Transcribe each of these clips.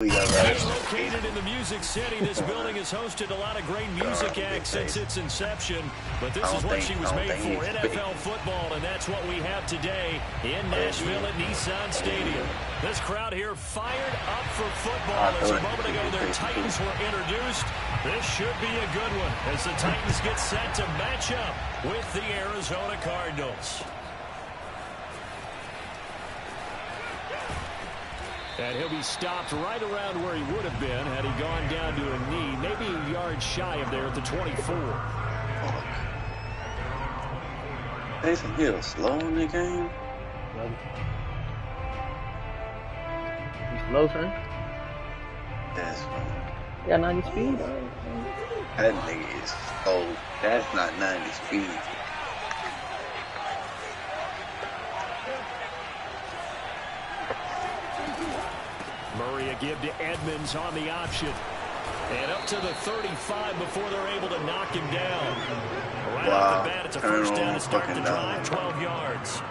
Located in the Music City, this building has hosted a lot of great music acts since its inception. But this is what she was made for, NFL football, and that's what we have today in Nashville at Nissan Stadium. This crowd here fired up for football as a moment ago their Titans were introduced. This should be a good one as the Titans get set to match up with the Arizona Cardinals. And he'll be stopped right around where he would have been had he gone down to a knee, maybe a yard shy of there at the 24. Taysom Hill slow in the game? He's slow, son? That's slow. Yeah, 90 speed. That nigga is slow. That's not 90 speed. Murray a give to Edmonds on the option. And up to the 35 before they're able to knock him down. Right off the bat, it's a first down to start the drive, 12 yards.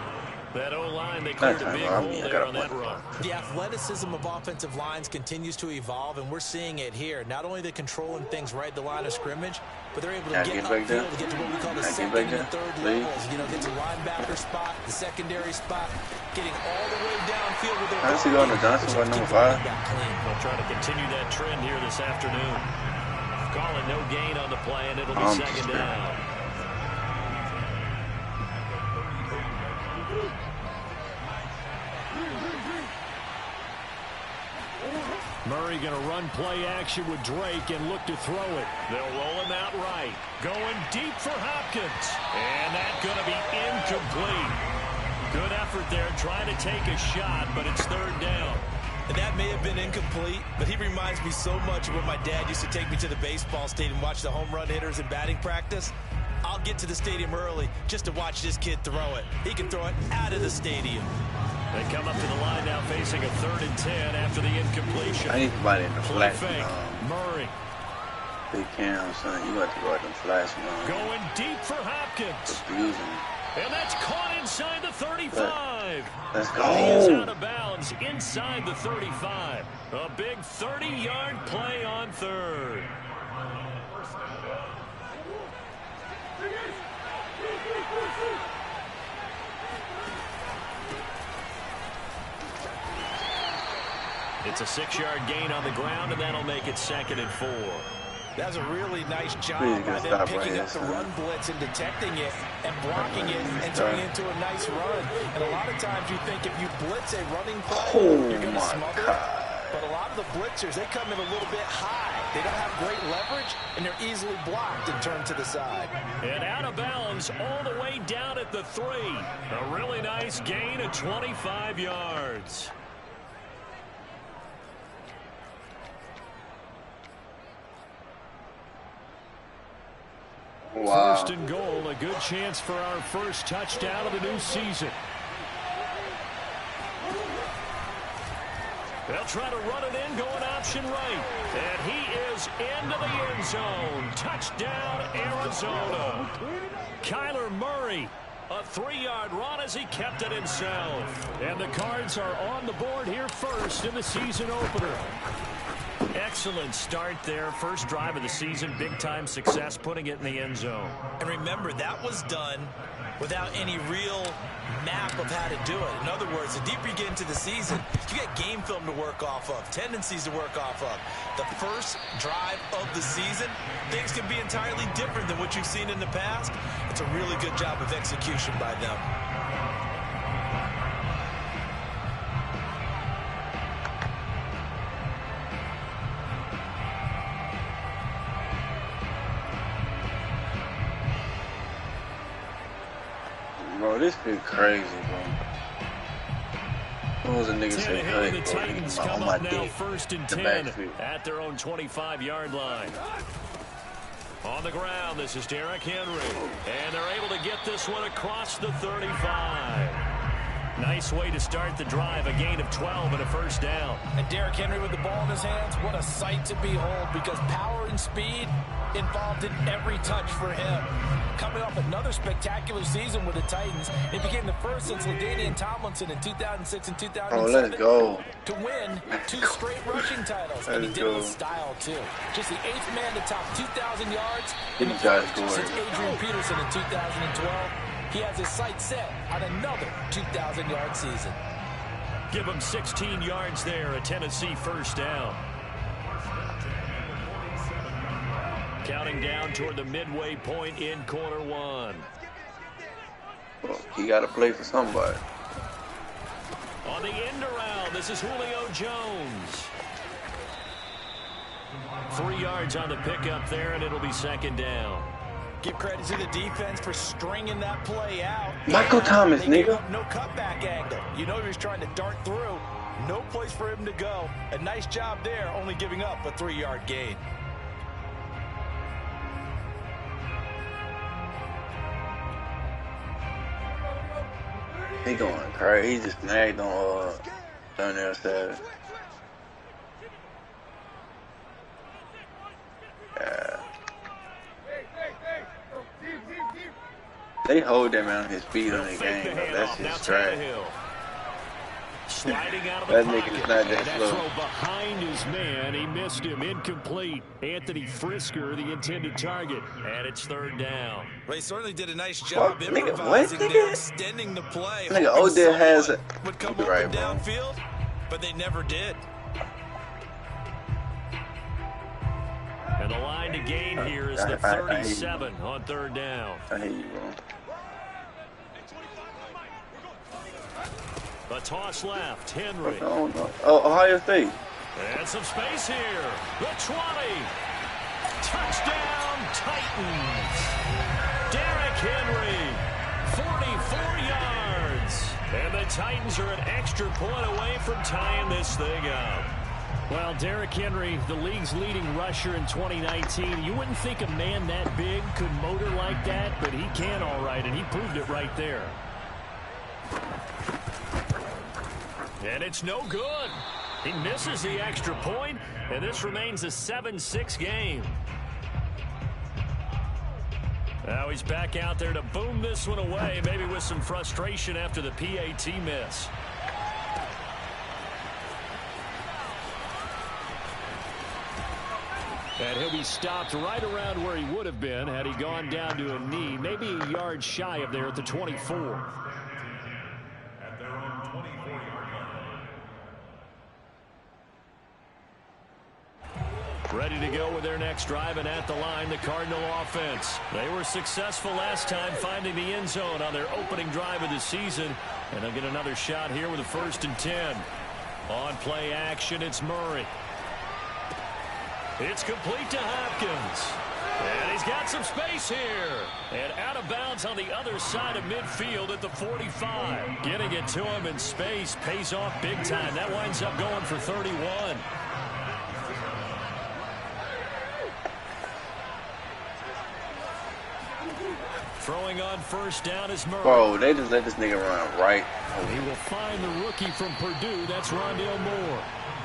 That O-line, they cleared a big hole there on that run. The athleticism of offensive lines continues to evolve, and we're seeing it here. Not only they're controlling things right at the line of scrimmage, but they're able to get upfield to get to what we call the second and third levels. You know, get to linebacker spot, the secondary spot, getting all the way downfield with their How's he going to Johnson by number 5? They'll try to continue that trend here this afternoon. Calling no gain on the play, and it'll be second down. Murray going to run play action with Drake and look to throw it. They'll roll him out right. Going deep for Hopkins. And that's going to be incomplete. Good effort there trying to take a shot, but it's third down. And that may have been incomplete, but he reminds me so much of when my dad used to take me to the baseball stadium and watch the home run hitters in batting practice. I'll get to the stadium early just to watch this kid throw it. He can throw it out of the stadium. They come up to the line now facing a 3rd and 10 after the incompletion. I need somebody in the flat. Murray. Big Cam, son, you got to go at them flash, man. Going deep for Hopkins. And that's caught inside the 35. Let's go. He is out of bounds inside the 35. A big 30-yard play on third. It's a 6-yard gain on the ground, and that'll make it 2nd and 4. That's a really nice job by them picking up the run blitz and detecting it and blocking it and turning it into a nice run. And a lot of times you think if you blitz a running play, you're going to smother it. But a lot of the blitzers, they come in a little bit high. They don't have great leverage, and they're easily blocked and turned to the side. And out of bounds all the way down at the 3. A really nice gain of 25 yards. Wow. 1st and goal, a good chance for our first touchdown of the new season. They'll try to run it in, going option right. And he is into the end zone. Touchdown, Arizona. Kyler Murray, a 3-yard run as he kept it himself. And the Cards are on the board here first in the season opener. Excellent start there. First drive of the season. Big-time success putting it in the end zone. And remember, that was done without any real map of how to do it. In other words, the deeper you get into the season, you get game film to work off of, tendencies to work off of. The first drive of the season, things can be entirely different than what you've seen in the past. It's a really good job of execution by them. Bro, this is crazy, bro. Who was a nigga say, hey, the Titans come up now 1st and 10 at their own 25-yard line. On the ground, this is Derrick Henry. And they're able to get this one across the 35. Nice way to start the drive, a gain of 12 and a first down. And Derrick Henry with the ball in his hands, what a sight to behold, because power and speed involved in every touch for him. Coming off another spectacular season with the Titans, it became the first since LaDainian Tomlinson in 2006 and 2007 let's go. to win 2 straight rushing titles. And he did it with style, too. Just the 8th man to top 2,000 yards in the since Adrian Peterson in 2012. He has his sights set on another 2,000-yard season. Give him 16 yards there, a Tennessee first down. Counting down toward the midway point in quarter one. Well, he got to play for somebody. On the end around, this is Julio Jones. 3 yards on the pickup there, and it'll be second down. Give credit to the defense for stringing that play out. Michael Thomas, nigga. No cutback angle. You know he was trying to dart through. No place for him to go. A nice job there, only giving up a 3-yard gain. He going crazy. He just snagged on Darnell Savage. Yeah. They hold that man on his feet on the game. That's just trash. Sliding out of that the nigga is not that slow. Throw behind his man. He missed him. Incomplete. Anthony Frisker, the intended target. And it's third down. Well, he certainly did a nice job improvising there, extending the play. Nigga, Odell has it. Would come right, downfield, but they never did. And the line to gain here is the 37 on third down. I hate you, bro. A toss left, Henry. Oh, Ohio State. And some space here. The 20. Touchdown, Titans. Derrick Henry, 44 yards. And the Titans are an extra point away from tying this thing up. Well, Derrick Henry, the league's leading rusher in 2019. You wouldn't think a man that big could motor like that, but he can all right, and he proved it right there. And it's no good. He misses the extra point, and this remains a 7-6 game. Now he's back out there to boom this one away, maybe with some frustration after the PAT miss. And he'll be stopped right around where he would have been had he gone down to a knee, maybe a yard shy of there at the 24. Ready to go with their next drive, and at the line, the Cardinal offense. They were successful last time finding the end zone on their opening drive of the season, and they'll get another shot here with a 1st and 10. On play action, it's Murray. It's complete to Hopkins. And he's got some space here. And out of bounds on the other side of midfield at the 45. Getting it to him in space pays off big time. That winds up going for 31. Throwing on 1st down is Murray. Bro, they just let this nigga run right. He will find the rookie from Purdue. That's Rondale Moore.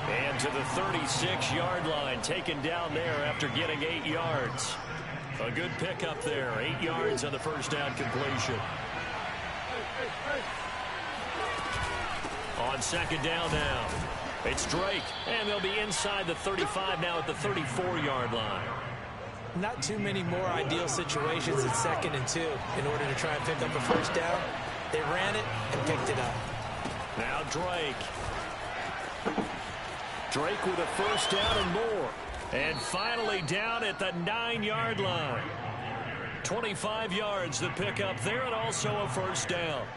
And to the 36-yard line, taken down there after getting 8 yards. A good pickup there. 8 yards on the 1st down completion. On 2nd down now, it's Drake. And they'll be inside the 35 now at the 34-yard line. Not too many more ideal situations at 2nd and 2 in order to try and pick up a 1st down. They ran it and picked it up. Now Drake. Drake with a 1st down and more. And finally down at the 9-yard line. 25 yards the pickup there, and also a 1st down.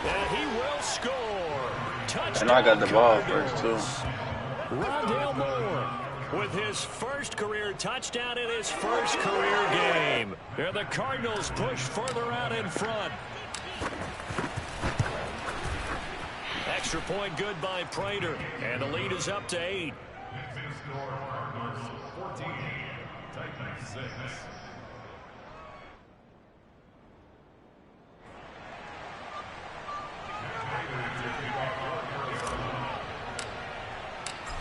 And he will score. Touchdown. And I got the ball first, too. Rondale Moore with his 1st career touchdown in his 1st career game. And the Cardinals push further out in front. Extra point good by Prater. And the lead is up to 8.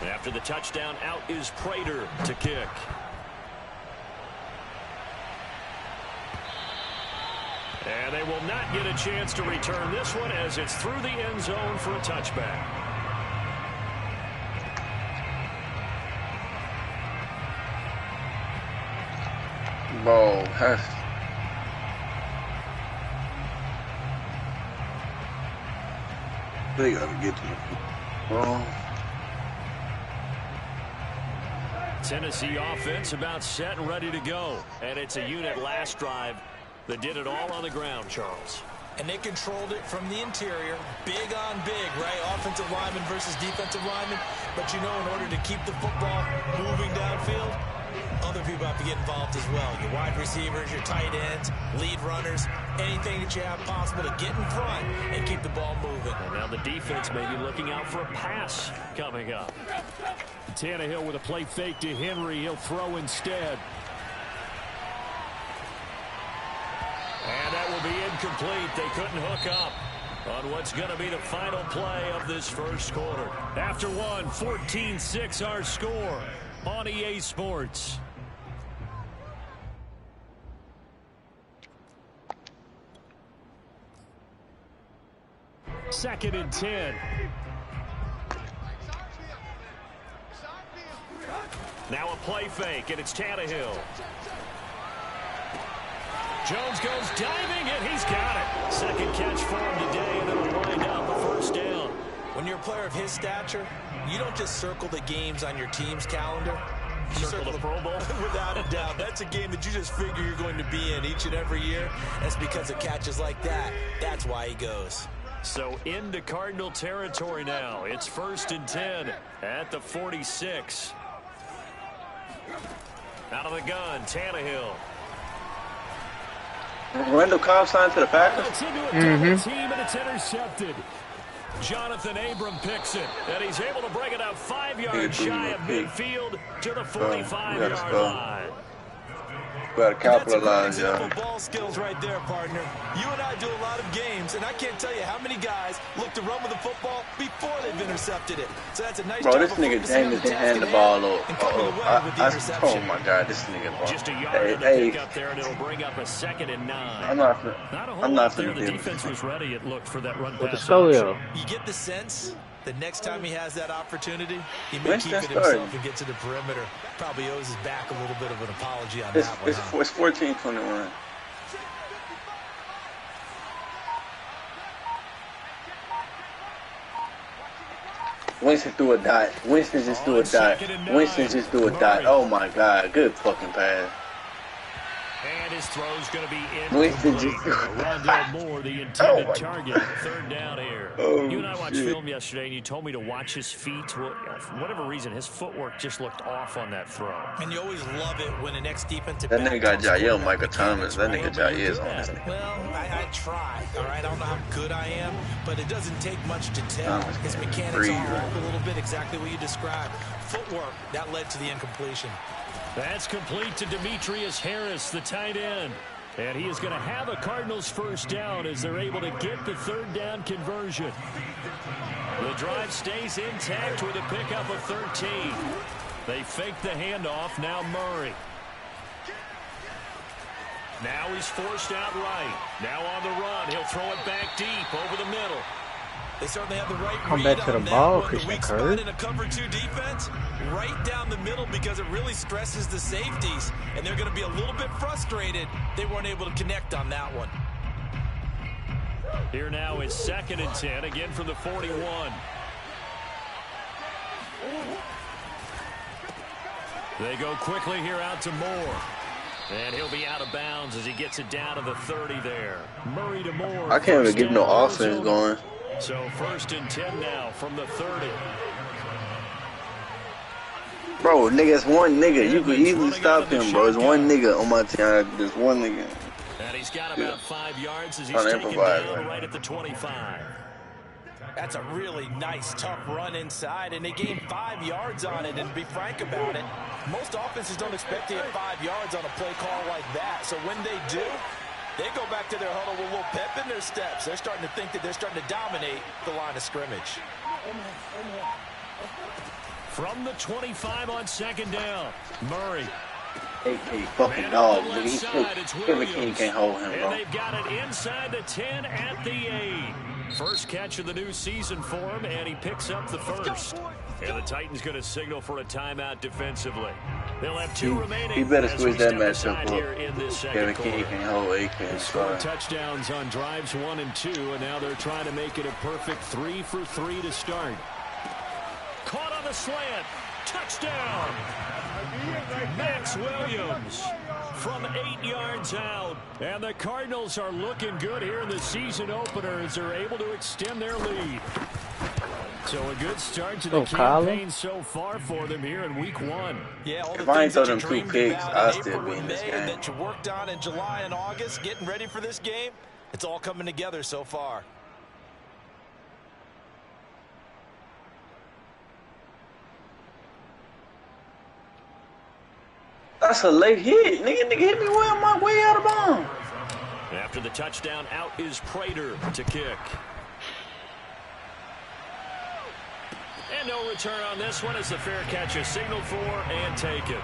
After the touchdown, out is Prater to kick. And they will not get a chance to return this one as it's through the end zone for a touchback. Bro, they gotta get to me. Bro. Tennessee offense about set and ready to go. And it's a unit last drive that did it all on the ground, Charles. And they controlled it from the interior. Big on big, right? Offensive lineman versus defensive lineman. But you know, in order to keep the football moving downfield, other people have to get involved as well. Your wide receivers, your tight ends, lead runners, anything that you have possible to get in front and keep the ball moving. And now the defense may be looking out for a pass coming up. Tannehill with a play fake to Henry. He'll throw instead. And that will be incomplete. They couldn't hook up on what's going to be the final play of this first quarter. After one, 14-6 our score on EA Sports. Second and 10. Now a play fake, and it's Tannehill. Jones goes diving, and he's got it. Second catch for him today, and it'll wind up a first down. When you're a player of his stature, you don't just circle the games on your team's calendar. You circle the Pro Bowl? Without a doubt. That's a game that you just figure you're going to be in each and every year. That's because of catches like that. That's why he goes. So into Cardinal territory now. It's first and 10 at the 46. Out of the gun, Tannehill. Randall Cobb signed to the Packers? It's into a double team, and it's intercepted. Jonathan Abram picks it, and he's able to bring it out 5 yards shy of midfield to the 45-yard line. Got to capitalize, yeah. Ball skills right there, partner. You and I do a lot of games, and I can't tell you how many guys look to run with the football before they've intercepted it. So that's a nice job. Bro, this nigga James didn't hand the ball over. Oh my God, this nigga. Bro. Just a yard on the pickup there, and it'll bring up a 2nd and 9. I'm not there. The defense was ready. It looked for that run with pass. The you get the sense the next time he has that opportunity, he may keep it himself and get to the perimeter. Probably owes his back a little bit of an apology on that one. It's 14-21. Winston threw a dot. Winston just threw a dot. Winston just threw a dot. Oh my God, good fucking pass. And his throw's going to be incomplete. Rondell Moore, the intended target. Third down here. You and I watched film yesterday, and you told me to watch his feet. Well, for whatever reason, his footwork just looked off on that throw. And you always love it when an ex-defensive that nigga got Jair Michael Thomas. That nigga Jair is on this nigga. Well, I try. All right, I don't know how good I am, but it doesn't take much to tell. His mechanics are off a little bit, exactly what you described. Footwork, that led to the incompletion. That's complete to Demetrius Harris, the tight end. And he is going to have a Cardinals first down as they're able to get the third down conversion. The drive stays intact with a pickup of 13. They fake the handoff. Now Murray. Now he's forced out right. Now on the run. He'll throw it back deep over the middle. They certainly have the right come back to the ball, Christian Kirk. In a cover 2 defense, right down the middle because it really stresses the safeties, and they're going to be a little bit frustrated they weren't able to connect on that one. Here now is 2nd and 10, again from the 41. They go quickly here out to Moore. And he'll be out of bounds as he gets it down to the 30 there. Murray to Moore. I can't even get no offense going. So 1st and 10 now from the 30. Bro, nigga, it's one nigga. You could easily stop him, bro. It's one nigga on my team. There's one nigga. And he's got about 5 yards as he's taken down right at the 25. That's a really nice, tough run inside, and they gained 5 yards on it. And to be frank about it, most offenses don't expect to hit 5 yards on a play call like that. So when they do, they go back to their huddle with a little pep in their steps. They're starting to think that they're starting to dominate the line of scrimmage. From the 25 on second down, Murray. AK fucking dog, nigga. He can't hold him, bro. And they've got it inside the 10 at the 8. First catch of the new season for him, and he picks up the first. And the Titans going to signal for a timeout defensively. They'll have 2 remaining. He better switch that matchup here in this up. second Kevin King can hold AK. They scored touchdowns on drives 1 and 2, and now they're trying to make it a perfect 3 for 3 to start. Caught on the slant. Touchdown. Max Williams from 8 yards out. And the Cardinals are looking good here in the season opener as they're able to extend their lead. So a good start to the campaign so far for them here in week 1. Yeah, all if the I ain't things throw that them you 2 dreamed picks, about I'll in still April be in and this May game. that you worked on in July and August, getting ready for this game, it's all coming together so far. That's a late hit. Nigga hit me well on my way out of bounds. After the touchdown, out is Prater to kick. And no return on this one as the fair catch is signaled for and taken.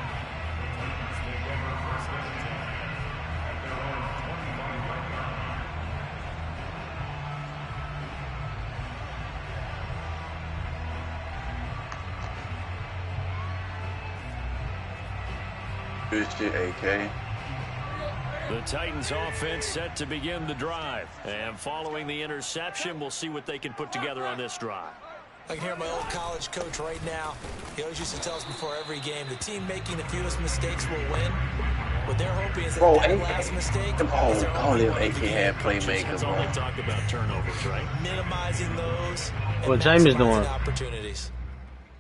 Good shit, AK. The Titans offense set to begin the drive. And following the interception, we'll see what they can put together on this drive. I can hear my old college coach right now. He always used to tell us before every game, the team making the fewest mistakes will win. What they're hoping is that that last mistake is their only AK had playmakers, That's all they talk about, turnovers, right? Minimizing those. What James is doing? Opportunities.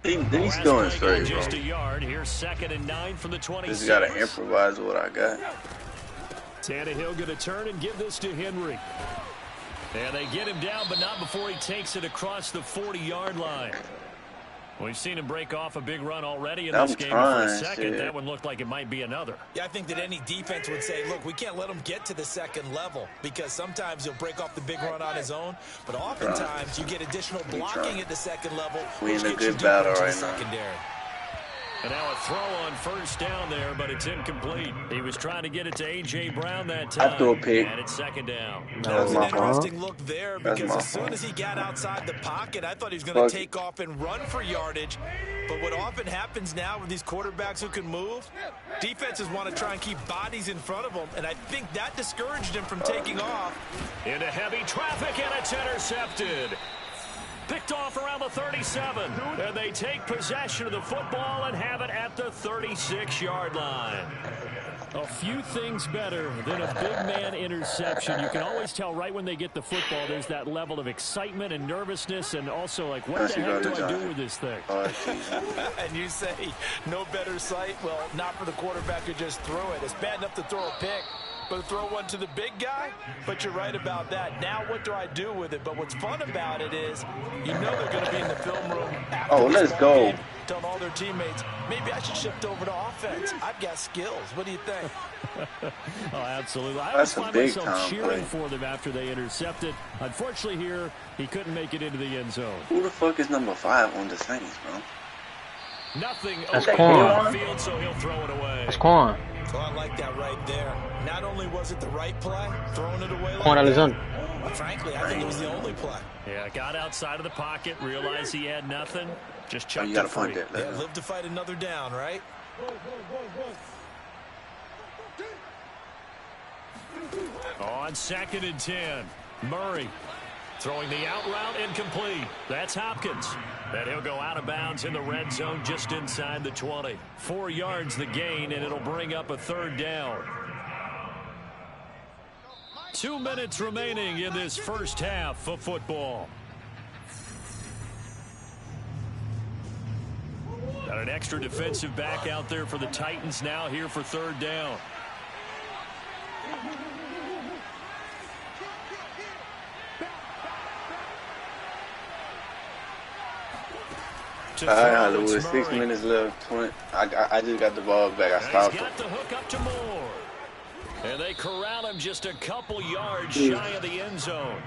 He's going straight, bro. Just a yard. Here's 2nd and 9 from the 26. Just gotta improvise what I got. Tannehill going to turn and give this to Henry. And they get him down, but not before he takes it across the 40-yard line. We've seen him break off a big run already in this game. For a second, that one looked like it might be another. Yeah, I think that any defense would say, look, we can't let him get to the second level because sometimes he'll break off the big run on his own, but oftentimes you get additional blocking at the second level. We in a good battle right now. Secondary. And now a throw on first down there, but it's incomplete. He was trying to get it to A.J. Brown that time. I threw a pick. And it's 2nd down. That was an interesting look there because as soon as he got outside the pocket, I thought he was going to take off and run for yardage. But what often happens now with these quarterbacks who can move, defenses want to try and keep bodies in front of them, and I think that discouraged him from taking off. Into heavy traffic, and it's intercepted. Picked off around the 37, and they take possession of the football and have it at the 36-yard line. A few things better than a big man interception. You can always tell right when they get the football, there's that level of excitement and nervousness, and also like, what the heck do I do with this thing? And you say, no better sight? Well, not for the quarterback who just threw it. It's bad enough to throw a pick, but to throw one to the big guy? But you're right about that. Now what do I do with it? But what's fun about it is you know they're going to be in the film room after let's go. Game, telling all their teammates, maybe I should shift over to offense. I've got skills. What do you think? Oh, absolutely. I always find myself cheering for them after they intercepted. Unfortunately here, he couldn't make it into the end zone. Who the fuck is number 5 on the Saints, bro? Nothing That's over Quan. the field, so he'll throw it away. That's Quan. So I like that right there. Not only was it the right play, throwing it away like Quan Alexander. that, frankly, I think it was the only play. Yeah, got outside of the pocket, realized he had nothing, just chucked you it free. Yeah, live to fight another down, right? On 2nd and 10, Murray throwing the out route incomplete. That's Hopkins. And he'll go out of bounds in the red zone just inside the 20. 4 yards the gain, and it'll bring up a 3rd down. 2 minutes remaining in this first half of football. Got an extra defensive back out there for the Titans now here for 3rd down. To All right, throw, Hollywood. it's 6 Murray. minutes left. 20. I just got the ball back. I He's stopped him. got the hook up to Moore. And they corral him just a couple yards shy of the end zone.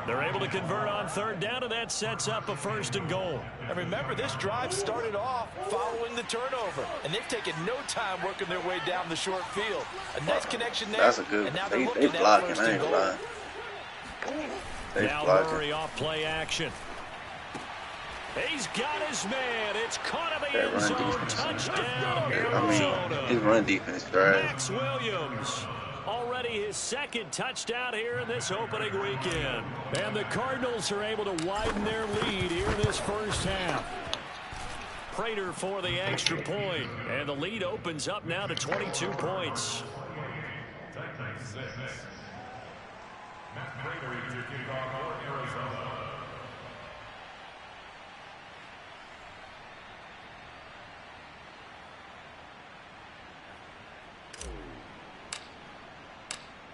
They're able to convert on third down, and that sets up a 1st and goal. And remember, this drive started off following the turnover, and they've taken no time working their way down the short field. A nice connection there. That's a good. And now They looking at blocking. 1st I and ain't goal. lying. They Now blocking. Murray off play action. He's got his man. It's caught in the That end run zone. defense. Touchdown, I Arizona. mean, his run defense trash. Max Williams. Already his 2nd touchdown here in this opening weekend. And the Cardinals are able to widen their lead here in this first half. Prater for the extra point. And the lead opens up now to 22 points.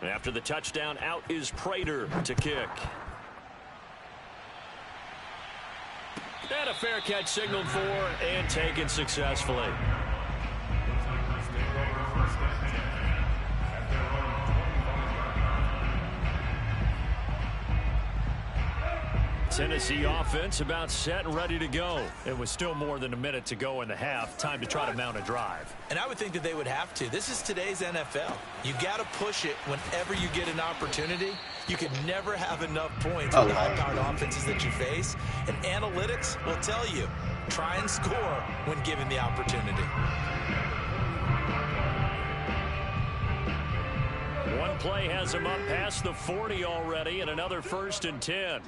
After the touchdown, out is Prater to kick. And a fair catch signaled for and taken successfully. Tennessee offense about set and ready to go. It was still more than a minute to go in the half. Time to try to mount a drive. And I would think that they would have to. This is today's NFL. You got to push it whenever you get an opportunity. You can never have enough points with the high-powered offenses that you face. And analytics will tell you, try and score when given the opportunity. One play has him up past the 40 already, and another 1st and 10.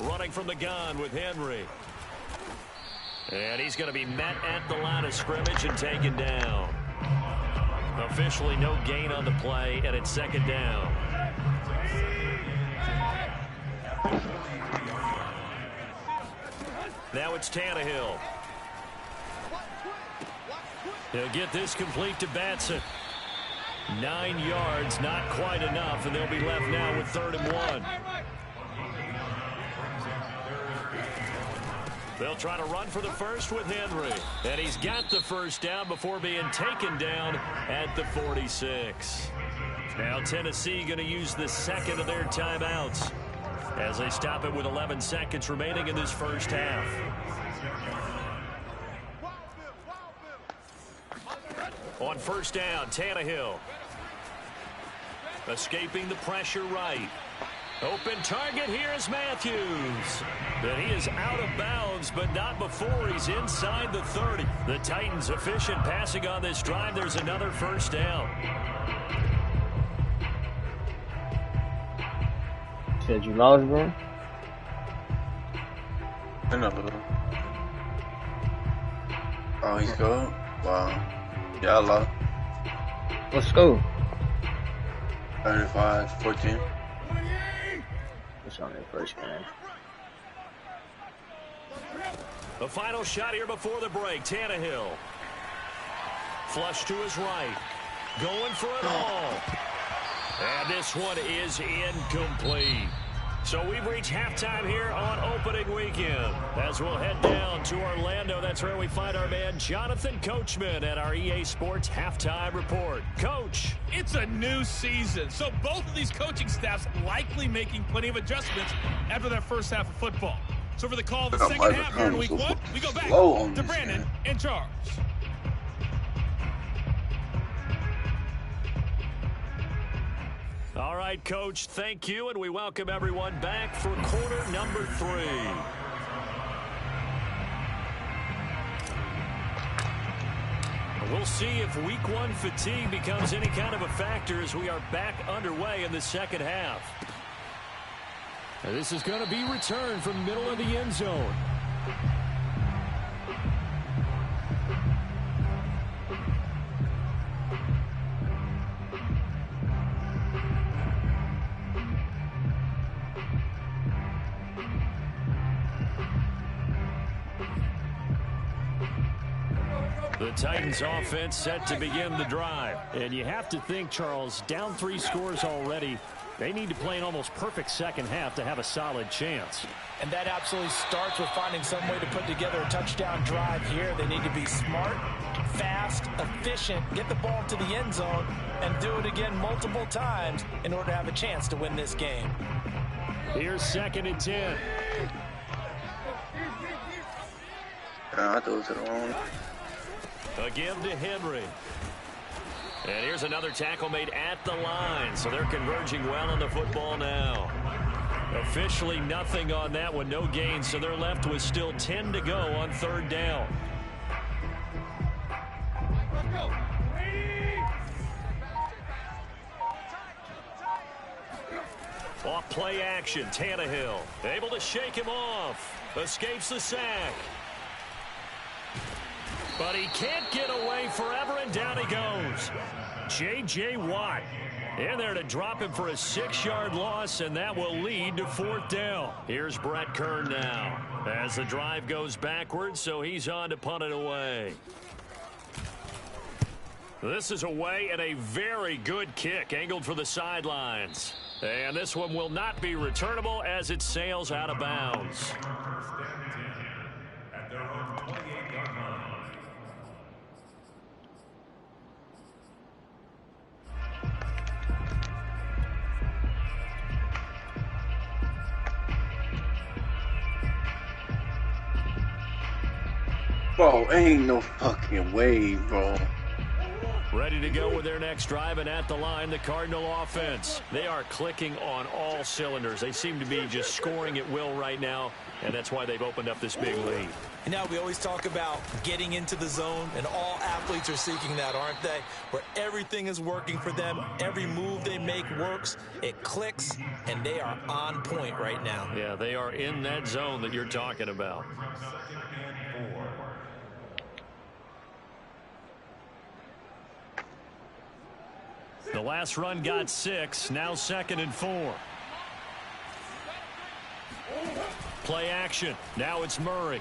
Running from the gun with Henry. And he's going to be met at the line of scrimmage and taken down. Officially no gain on the play, and it's 2nd down. Now it's Tannehill. He'll get this complete to Batson. 9 yards, not quite enough, and they'll be left now with 3rd and 1. They'll try to run for the first with Henry. And he's got the 1st down before being taken down at the 46. Now Tennessee going to use the 2nd of their timeouts as they stop it with 11 seconds remaining in this first half. On 1st down, Tannehill. Escaping the pressure right. Open target here is Matthews. But he is out of bounds, but not before he's inside the 30. The Titans efficient passing on this drive. There's another 1st down. Said you lost, bro? Another. Oh, he's gone? Wow. Yeah, I lost. Let's go. 35-14. It's on their first game. The final shot here before the break. Tannehill. Flush to his right. Going for it all. And this one is incomplete. So we've reached halftime here on opening weekend. As we'll head down to Orlando, that's where we find our man Jonathan Coachman at our EA Sports Halftime Report. Coach. It's a new season, so both of these coaching staffs likely making plenty of adjustments after their first half of football. So for the call of the second half here in week 1, we go back to Brandon and Charles. All right, Coach, thank you, and we welcome everyone back for quarter number 3. We'll see if week 1 fatigue becomes any kind of a factor as we are back underway in the second half. This is going to be returned from the middle of the end zone. The Titans offense set to begin the drive. And you have to think, Charles, down 3 scores already. They need to play an almost perfect second half to have a solid chance. And that absolutely starts with finding some way to put together a touchdown drive here. They need to be smart, fast, efficient, get the ball to the end zone, and do it again multiple times in order to have a chance to win this game. Here's 2nd and 10. I threw it to the wrong. A give to Henry. And here's another tackle made at the line. So they're converging well on the football now. Officially nothing on that one. No gain. So they're left with still 10 to go on 3rd down. Off play action. Tannehill able to shake him off. Escapes the sack. But he can't get away forever, and down he goes. J.J. Watt in there to drop him for a 6-yard loss, and that will lead to 4th down. Here's Brett Kern now as the drive goes backwards, so he's on to punt it away. This is away, and a very good kick angled for the sidelines. And this one will not be returnable as it sails out of bounds. Bro, ain't no fucking way, bro. Ready to go with their next drive, and at the line, the Cardinal offense. They are clicking on all cylinders. They seem to be just scoring at will right now, and that's why they've opened up this big lead. And now we always talk about getting into the zone, and all athletes are seeking that, aren't they? Where everything is working for them, every move they make works, it clicks, and they are on point right now. Yeah, they are in that zone that you're talking about. The last run got 6, now 2nd and 4. Play action. Now it's Murray.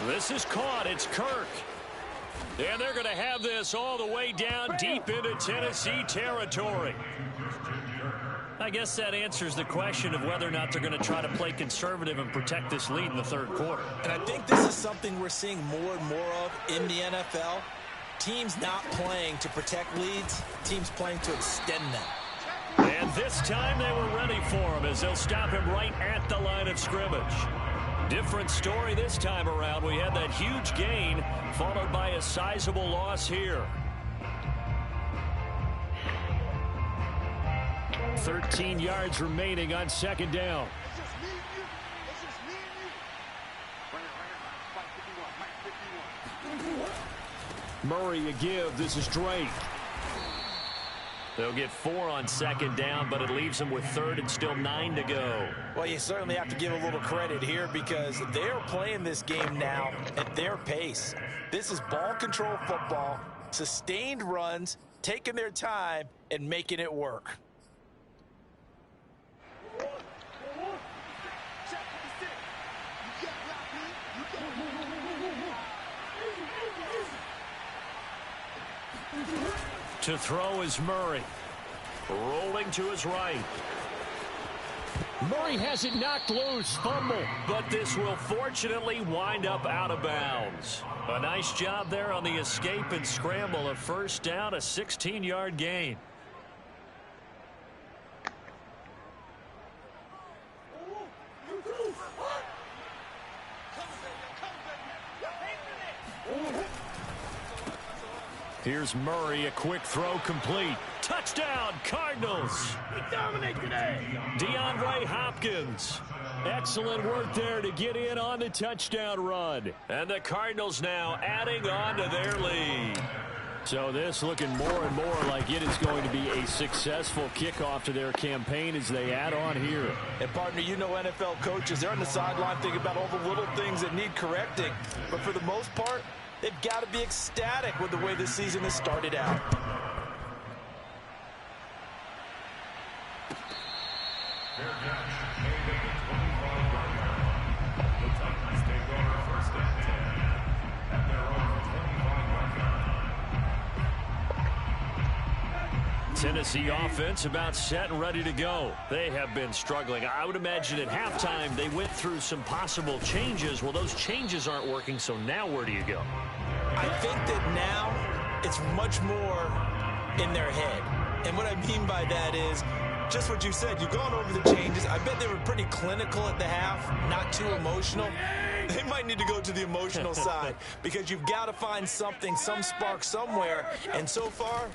This is caught. It's Kirk. And they're going to have this all the way down deep into Tennessee territory. I guess that answers the question of whether or not they're going to try to play conservative and protect this lead in the 3rd quarter. And I think this is something we're seeing more and more of in the NFL. Teams not playing to protect leads, teams playing to extend them. And this time they were ready for him as they'll stop him right at the line of scrimmage. Different story this time around. We had that huge gain followed by a sizable loss here. 13 yards remaining on 2nd down. Murray a give. This is Drake. They'll get 4 on 2nd down, but it leaves them with 3rd and still 9 to go. Well, you certainly have to give a little credit here because they're playing this game now at their pace. This is ball control football, sustained runs, taking their time, and making it work. To throw is Murray. Rolling to his right. Murray has it knocked loose. Fumble. But this will fortunately wind up out of bounds. A nice job there on the escape and scramble. A 1st down, a 16-yard gain. Here's Murray, a quick throw complete. Touchdown, Cardinals. We dominate today. DeAndre Hopkins. Excellent work there to get in on the touchdown run. And the Cardinals now adding on to their lead. So this looking more and more like it is going to be a successful kickoff to their campaign as they add on here. And partner, you know NFL coaches, they're on the sideline thinking about all the little things that need correcting. But for the most part, they've got to be ecstatic with the way this season has started out. Tennessee offense about set and ready to go. They have been struggling. I would imagine at halftime they went through some possible changes. Well, those changes aren't working, so now where do you go? I think that now it's much more in their head. And what I mean by that is just what you said. You've gone over the changes. I bet they were pretty clinical at the half, not too emotional. They might need to go to the emotional side because you've got to find something, some spark somewhere. And so far,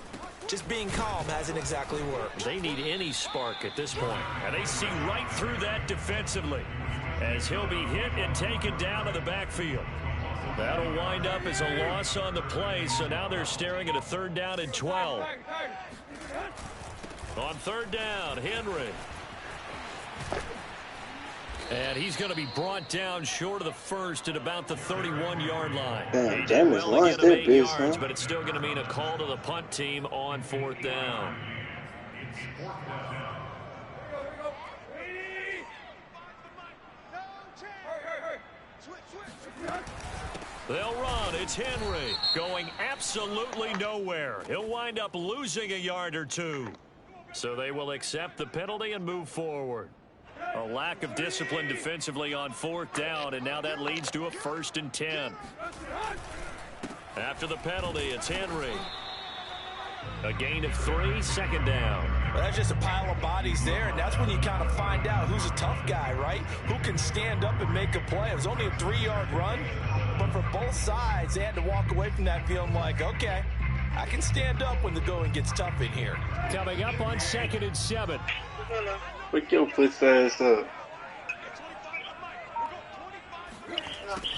just being calm hasn't exactly worked. They need any spark at this point. And they see right through that defensively as he'll be hit and taken down to the backfield. That'll wind up as a loss on the play, so now they're staring at a 3rd down and 12. On 3rd down, Henry. And he's going to be brought down short of the first at about the 31-yard line. Damn, Jameis launched that bitch, huh? But it's still going to mean a call to the punt team on 4th down. They'll run. It's Henry going absolutely nowhere. He'll wind up losing a yard or two. So they will accept the penalty and move forward. A lack of discipline defensively on 4th down, and now that leads to a 1st and 10. After the penalty, it's Henry. A gain of 3, 2nd down. Well, that's just a pile of bodies there, and that's when you kind of find out who's a tough guy, right? Who can stand up and make a play. It was only a 3-yard run, but for both sides, they had to walk away from that feeling like, okay, I can stand up when the going gets tough in here. Coming up on 2nd and 7. Pick your puss ass up.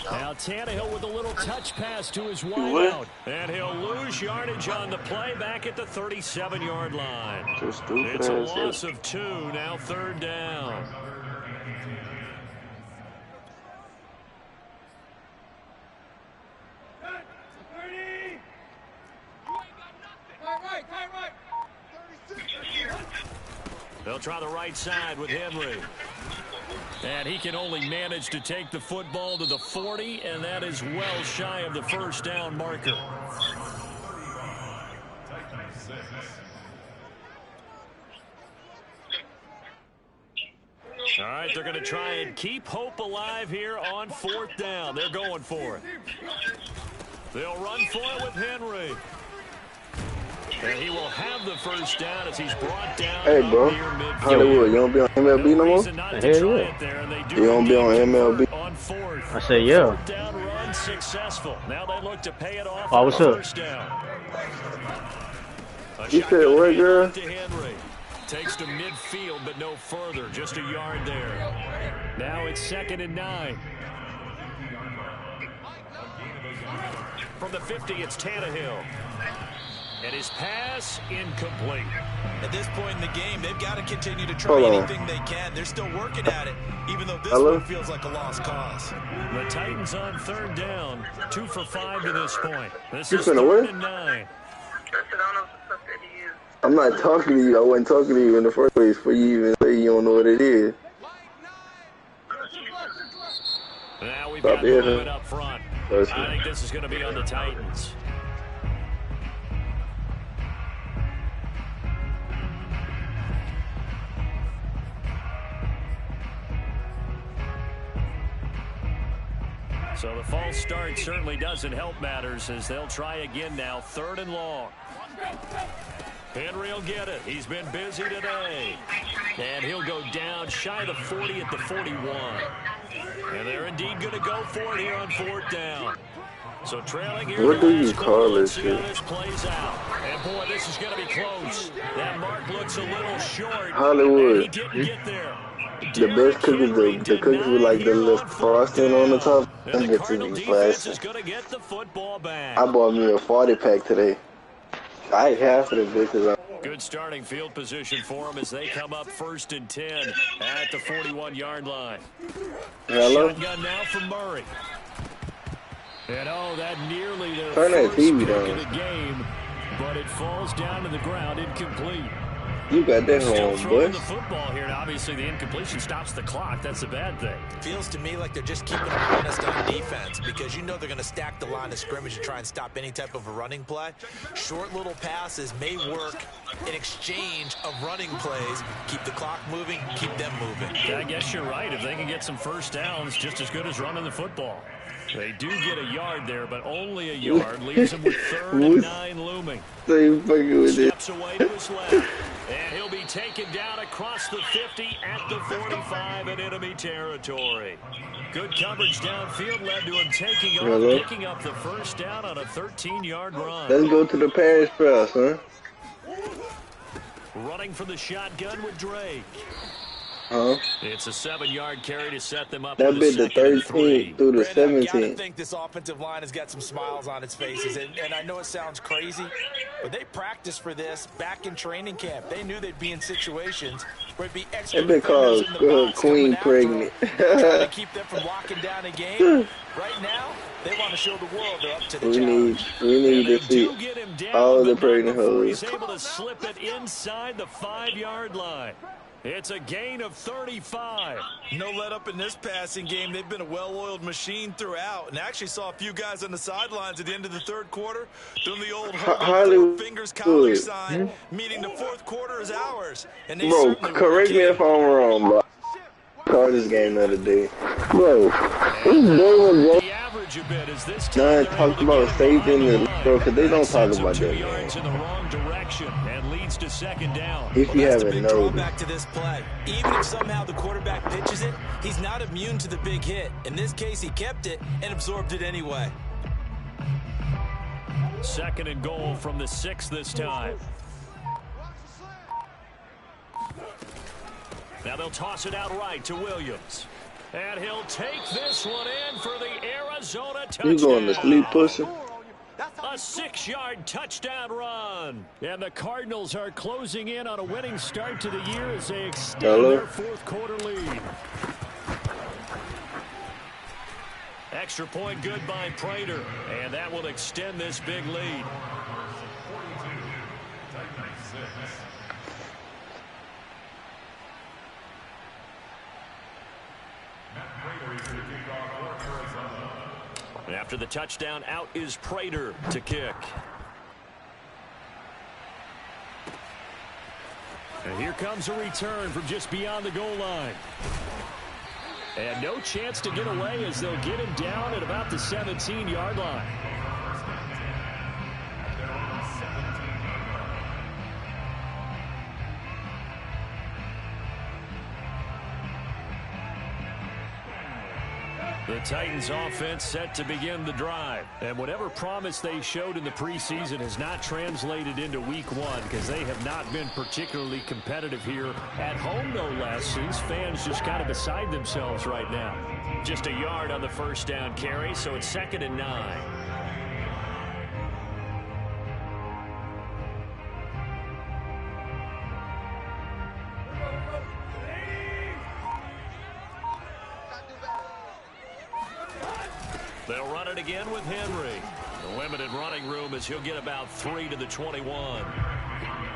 Now Tannehill with a little touch pass to his wideout. And he'll lose yardage on the play back at the 37-yard line. It's a loss of 2, now 3rd down. They'll try the right side with Henry. And he can only manage to take the football to the 40, and that is well shy of the 1st down marker. All right, they're going to try and keep hope alive here on 4th down. They're going for it. They'll run for it with Henry. And he will have the 1st down as he's brought down. Hey, bro. Hollywood, you don't be on MLB no more? Hell yeah. You don't be on MLB? On 4th. I say yeah. 4th down run successful. Now they look to pay it off. Oh, what's up? 1st down. You said what, girl? To Henry. Takes to midfield, but no further. Just a yard there. Now it's 2nd and 9. From the 50, it's Tannehill. And his pass incomplete. At this point in the game, they've got to continue to try anything they can. They're still working at it, even though this one feels like a lost cause. The Titans on 3rd down, 2 for 5 to this point. This is 3rd and 9. I'm not talking to you. I wasn't talking to you in the first place for you even say you don't know what it is. Now we've got movement up front. I think this is going to be on the Titans. So the false start certainly doesn't help matters as they'll try again now. 3rd and long. Henry will get it. He's been busy today. And he'll go down shy of the 40 at the 41. And they're indeed going to go for it here on 4th down. So trailing here. What do you call this shit? This plays out. And boy, this is going to be close. That mark looks a little short. Hollywood. He didn't get there. The best cookies, the cookies with like the little frosting on the top. And the Cardinal defense is going to get the football back. I bought me a 40-pack today. I ate half of the bitches. Good starting field position for them as they come up 1st and 10 at the 41-yard line. Hello? Shotgun now from Murray. And oh, that nearly their Turn that first TV pick down. of the game, but it falls down to the ground incomplete. You got that Still home, throwing boy. the football here, and obviously the incompletion stops the clock. That's a bad thing. Feels to me like they're just keeping them honest on defense because you know they're going to stack the line of scrimmage and try and stop any type of a running play. Short little passes may work in exchange of running plays. Keep the clock moving, keep them moving. Yeah, I guess you're right. If they can get some first downs, just as good as running the football. They do get a yard there, but only a yard. Leaves them with 3rd and 9 looming. They fucking with it. Steps away to his left. And he'll be taken down across the 50 at the 45 in enemy territory. Good coverage downfield led to him taking off, picking up the first down on a 13-yard run. Let's go to the pass press, huh? Running from the shotgun with Drake. Huh? It's a 7-yard carry to set them up. That bit the 13 through the Brandon, 17. I gotta think this offensive line has got some smiles on its faces, and I know it sounds crazy, but they practiced for this back in training camp. They knew they'd be in situations where it'd be extra That bit called Queen Pregnant. trying to keep them from locking down a game. Right now, they want to show the world they're up to the challenge. We need to see all the pregnant hoes. He's able to slip it inside the 5-yard line. It's a gain of 35. No let up in this passing game. They've been a well-oiled machine throughout, and actually saw a few guys on the sidelines at the end of the 3rd quarter doing the old Hollywood fingers college sign, meaning the 4th quarter is ours. And they Bro, correct me if I'm wrong, bro. Call this game the other day. Bro, The average a bit is this time. talked about saving the bro, because they don't talk about that. 2 yards in the wrong direction and leads to 2nd down. If you That's a haven't big noticed. drawback to this play. Even if somehow the quarterback pitches it, he's not immune to the big hit. In this case, he kept it and absorbed it anyway. 2nd and goal from the 6 this time. Now they'll toss it out right to Williams. And he'll take this one in for the Arizona touchdown. You going to sleep, pussy? A 6-yard touchdown run. And the Cardinals are closing in on a winning start to the year as they extend their 4th quarter lead. Extra point good by Prater. And that will extend this big lead. After the touchdown, out is Prater to kick. And here comes a return from just beyond the goal line. And no chance to get away as they'll get him down at about the 17-yard line. The Titans offense set to begin the drive. And whatever promise they showed in the preseason has not translated into week 1 because they have not been particularly competitive here at home, no less. These fans just kind of beside themselves right now. Just a yard on the first down carry, so it's 2nd and 9. They'll run it again with Henry. The limited running room as he'll get about 3 to the 21.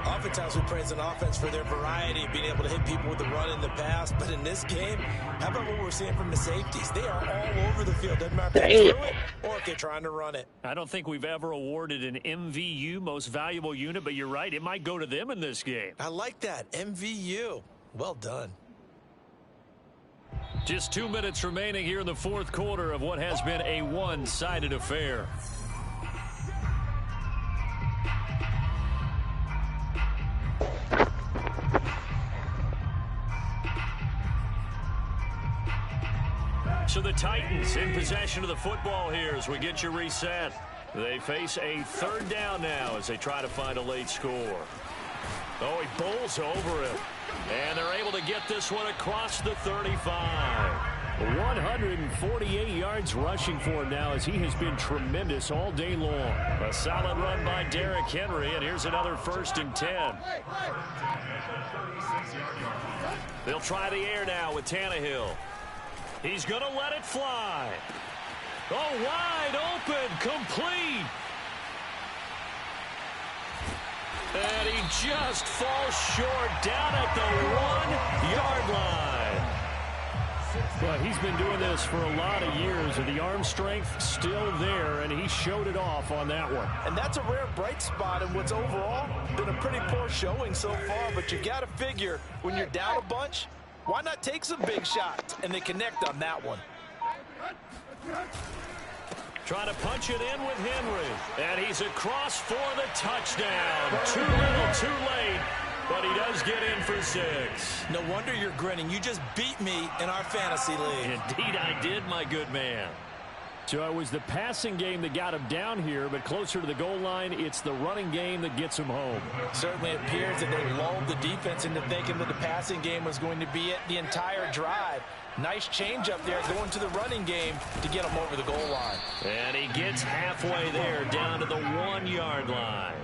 Oftentimes we praise an offense for their variety of being able to hit people with the run in the pass. But in this game, how about what we're seeing from the safeties? They are all over the field. Doesn't matter if they throw it or if they're trying to run it. I don't think we've ever awarded an MVU, most valuable unit, but you're right. It might go to them in this game. I like that. MVU. Well done. Just 2 minutes remaining here in the 4th quarter of what has been a one-sided affair. So the Titans in possession of the football here as we get you reset. They face a 3rd down now as they try to find a late score. Oh, he bowls over it. And they're able to get this one across the 35. 148 yards rushing for him now as he has been tremendous all day long. A solid run by Derrick Henry, and here's another 1st and 10. They'll try the air now with Tannehill. He's going to let it fly. Oh, wide open, complete. And he just falls short down at the 1-yard line. But he's been doing this for a lot of years, and the arm strength still there, and he showed it off on that one. And that's a rare bright spot in what's overall been a pretty poor showing so far, but you got to figure when you're down a bunch, why not take some big shots? And they connect on that one. Trying to punch it in with Henry. And he's across for the touchdown. Too little, too late. But he does get in for 6. No wonder you're grinning. You just beat me in our fantasy league. Indeed I did, my good man. So it was the passing game that got him down here, but closer to the goal line, it's the running game that gets him home. Certainly appears that they lulled the defense into thinking that the passing game was going to be it the entire drive. Nice change up there going to the running game to get him over the goal line. And he gets halfway there down to the 1-yard line.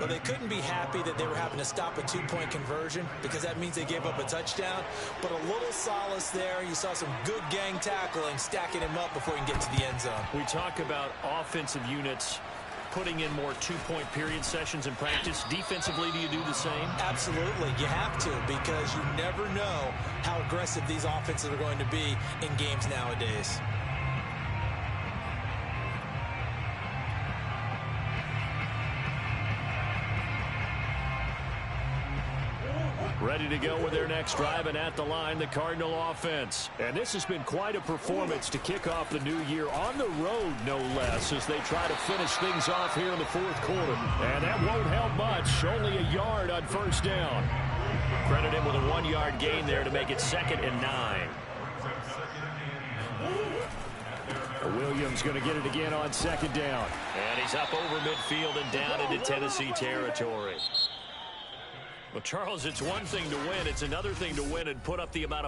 Well, they couldn't be happy that they were having to stop a 2-point conversion because that means they gave up a touchdown. But a little solace there. You saw some good gang tackling, stacking him up before he can get to the end zone. We talk about offensive units putting in more 2-point period sessions in practice. Defensively, do you do the same? Absolutely. You have to, because you never know how aggressive these offenses are going to be in games nowadays. Ready to go with their next drive, and at the line, the Cardinal offense. And this has been quite a performance to kick off the new year on the road, no less, as they try to finish things off here in the 4th quarter. And that won't help much. Only a yard on first down. Credit him with a 1-yard gain there to make it 2nd and 9. Williams going to get it again on 2nd down. And he's up over midfield and down into Tennessee territory. Well, Charles, it's one thing to win. It's another thing to win and put up the amount of